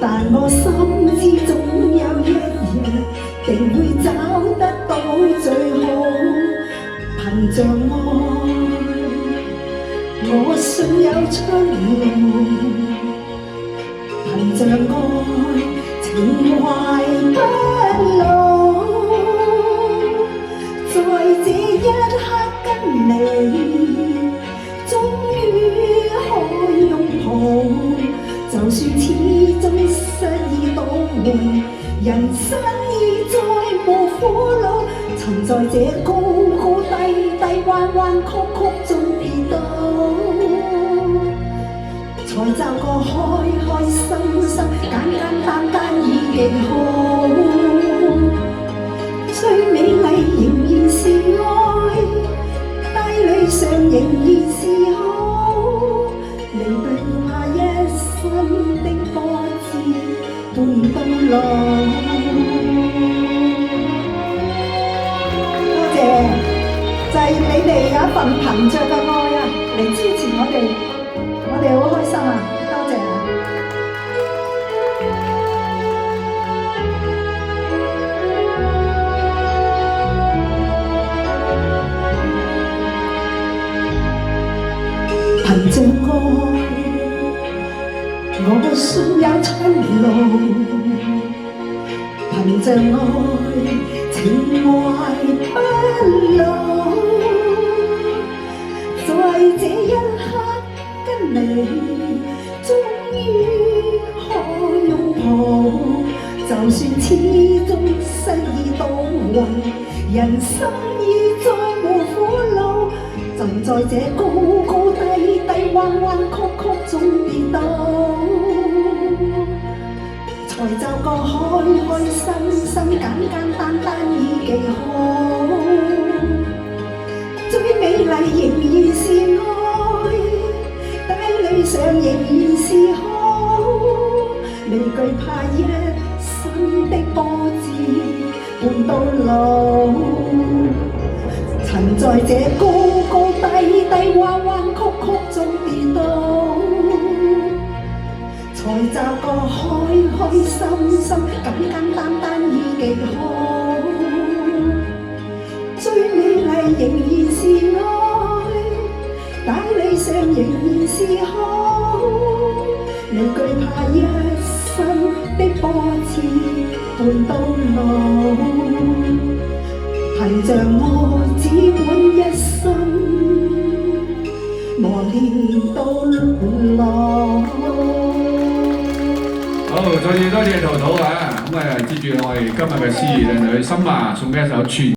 但我心知總有一日定會找得到最好。憑着愛，我信有出路。憑着愛，情懷不老。在這一刻跟你，終於可擁抱。就算始終失意倒回，人生已再無苦惱。曾在這高高低低、彎彎曲曲中跌倒，才找個開開心心、簡簡單單已極好。最美麗仍然是愛，帶淚上仍然是好。離對怕一生的波折伴到老。多謝，就係你哋有一份憑着嘅愛啊，嚟支持我哋好開心啊！多謝啊！憑着愛，我信有出路。憑着愛，情懷不老。在這一刻跟你，終於可擁抱。就算始終失意倒運，人生已再無苦惱。曾在這高高低低、彎彎曲曲中跌倒，才找個開開心心、簡簡單單已極好。最美麗仍然是愛，帶淚上仍然是好。未懼怕一生的波折伴到老。曾在這高高低低、彎彎曲曲中跌倒，才找個開開心心、簡簡單單已極好。最美麗仍然是愛，帶淚上仍然是好。未懼怕一生的波折伴到老。憑着愛，只管一生磨練到老。好，再次多謝陶陶啊！咁啊，接住我哋今日嘅司儀靚女心啊，送嘅一首《全》。